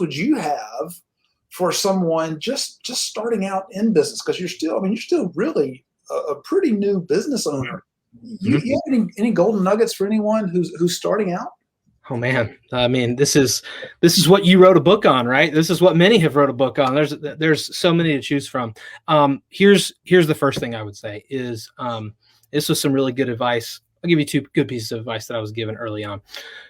would you have for someone just starting out in business? Because you're still really a pretty new business owner. You have any golden nuggets for anyone who's starting out? Oh man, I mean, this is what you wrote a book on, right? This is what many have wrote a book on. There's so many to choose from. Here's the first thing I would say is this was some really good advice. I'll give you two good pieces of advice that I was given early on.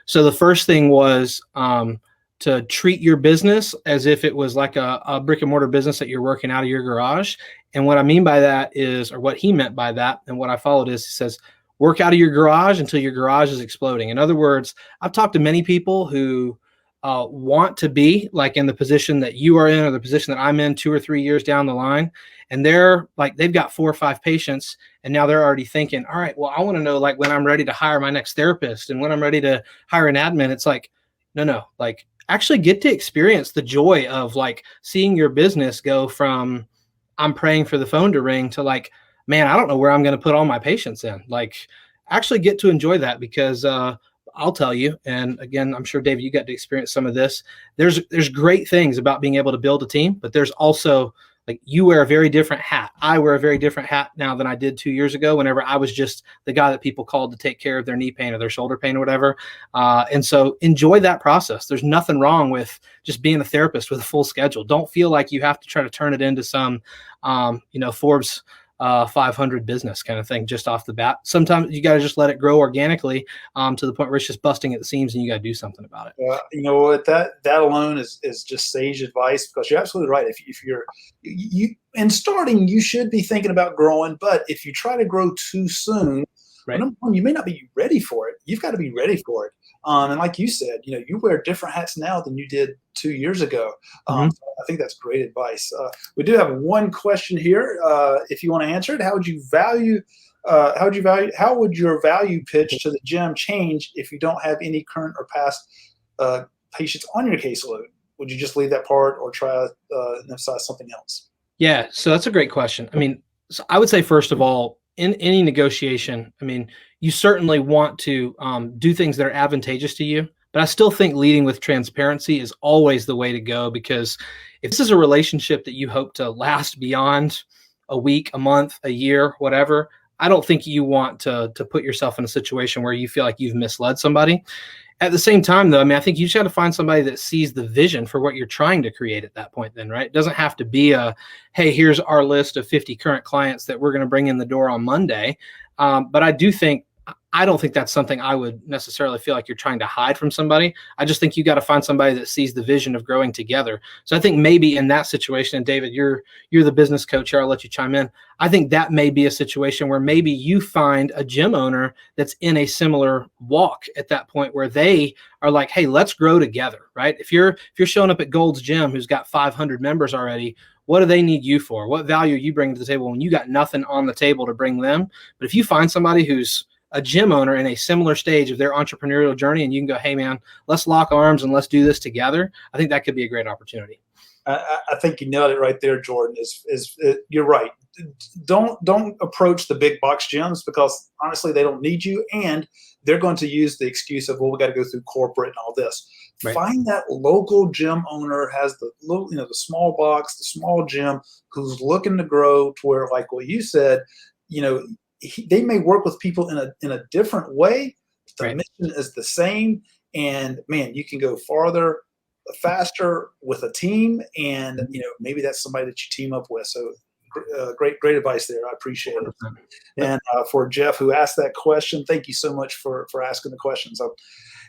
So the first thing was to treat your business as if it was like a brick and mortar business that you're working out of your garage. And what I mean by that is, or what he meant by that, and what I followed is, he says, work out of your garage until your garage is exploding. In other words, I've talked to many people who want to be like in the position that you are in, or the position that I'm in 2 or 3 years down the line. And they're like, they've got 4 or 5 patients, and now they're already thinking, all right, well, I want to know like when I'm ready to hire my next therapist and when I'm ready to hire an admin. It's like, no, like actually get to experience the joy of like seeing your business go from I'm praying for the phone to ring to like, man, I don't know where I'm going to put all my patients in. Like, actually get to enjoy that, because I'll tell you, and again, I'm sure, David, you got to experience some of this. There's great things about being able to build a team, but there's also like, you wear a very different hat. I wear a very different hat now than I did 2 years ago, whenever I was just the guy that people called to take care of their knee pain or their shoulder pain or whatever. And so enjoy that process. There's nothing wrong with just being a therapist with a full schedule. Don't feel like you have to try to turn it into some, Forbes 500 business kind of thing just off the bat. Sometimes you got to just let it grow organically to the point where it's just busting at the seams, and you got to do something about it. You know what, that alone is just sage advice, because you're absolutely right. If you're in starting, you should be thinking about growing, but if you try to grow too soon, right, number one, you may not be ready for it. You've got to be ready for it. And like you said, you wear different hats now than you did 2 years ago. So I think that's great advice. We do have one question here. If you want to answer it, how would your value pitch to the gym change if you don't have any current or past patients on your caseload? Would you just leave that part, or try and emphasize something else? Yeah, so that's a great question. I mean, so I would say, first of all, in any negotiation, I mean, you certainly want to do things that are advantageous to you, but I still think leading with transparency is always the way to go, because if this is a relationship that you hope to last beyond a week, a month, a year, whatever, I don't think you want to put yourself in a situation where you feel like you've misled somebody. At the same time, though, I mean, I think you just got to find somebody that sees the vision for what you're trying to create at that point then, right? It doesn't have to be hey, here's our list of 50 current clients that we're going to bring in the door on Monday. But I don't think that's something I would necessarily feel like you're trying to hide from somebody. I just think you got to find somebody that sees the vision of growing together. So I think maybe in that situation, and David, you're the business coach here, I'll let you chime in. I think that may be a situation where maybe you find a gym owner that's in a similar walk at that point, where they are like, hey, let's grow together, right? If you're showing up at Gold's Gym, who's got 500 members already, what do they need you for? What value are you bringing to the table when you got nothing on the table to bring them? But if you find somebody who's a gym owner in a similar stage of their entrepreneurial journey, and you can go, hey man, let's lock arms and let's do this together, I think that could be a great opportunity. I think you nailed it right there, Jordan. You're right. Don't approach the big box gyms, because honestly, they don't need you, and they're going to use the excuse of, well, we got to go through corporate and all this. Right. Find that local gym owner, has the little, the small box, the small gym, who's looking to grow to where, like what you said, they may work with people in a different way. The right. mission is the same, and man, you can go farther, faster with a team, and maybe that's somebody that you team up with. So great advice there. I appreciate it. 100%. And for Jeff, who asked that question, thank you so much for asking the question. So,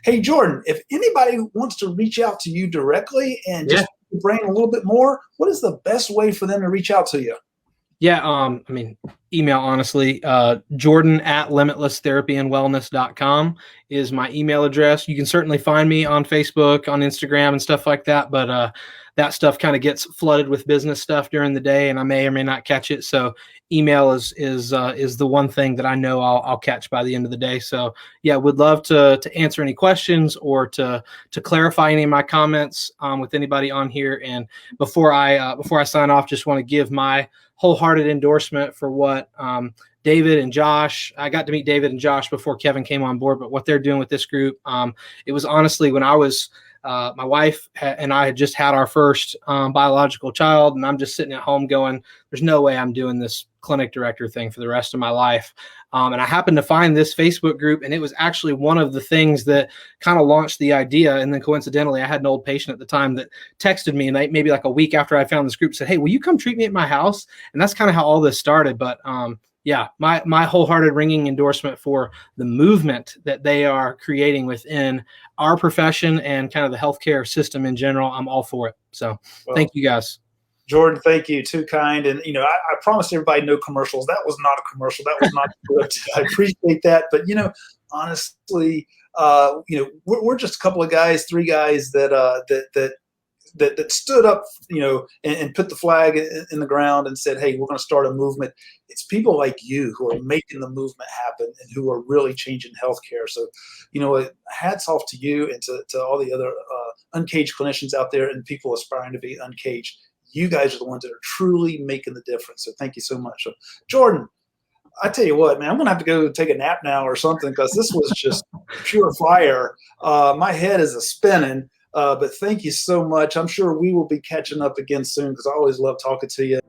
hey Jordan, if anybody wants to reach out to you directly and just brain a little bit more, what is the best way for them to reach out to you? Yeah, I mean, email, honestly. Jordan at limitlesstherapyandwellness.com is my email address. You can certainly find me on Facebook, on Instagram, and stuff like that, but that stuff kind of gets flooded with business stuff during the day, and I may or may not catch it. So email is the one thing that I know I'll catch by the end of the day. So yeah, would love to answer any questions, or to clarify any of my comments with anybody on here. And before I sign off, just want to give my wholehearted endorsement for what David and Josh, I got to meet David and Josh before Kevin came on board, but what they're doing with this group, it was honestly, when I was My wife and I had just had our first biological child, and I'm just sitting at home going, there's no way I'm doing this clinic director thing for the rest of my life. And I happened to find this Facebook group, and it was actually one of the things that kind of launched the idea. And then coincidentally, I had an old patient at the time that texted me, and maybe like a week after I found this group, said, "Hey, will you come treat me at my house?" And that's kind of how all this started. But yeah, my wholehearted ringing endorsement for the movement that they are creating within our profession and kind of the healthcare system in general. I'm all for it. So thank you guys. Jordan, thank you. Too kind. And, I promised everybody no commercials. That was not a commercial. That was not good. I appreciate that. But, honestly, we're just a couple of guys, three guys that stood up, and put the flag in the ground and said, hey, we're going to start a movement. It's people like you who are making the movement happen and who are really changing healthcare. So, hats off to you and to all the other uncaged clinicians out there and people aspiring to be uncaged. You guys are the ones that are truly making the difference. So thank you so much. So, Jordan, I tell you what, man, I'm going to have to go take a nap now or something because this was just pure fire. My head is spinning. But thank you so much. I'm sure we will be catching up again soon because I always love talking to you.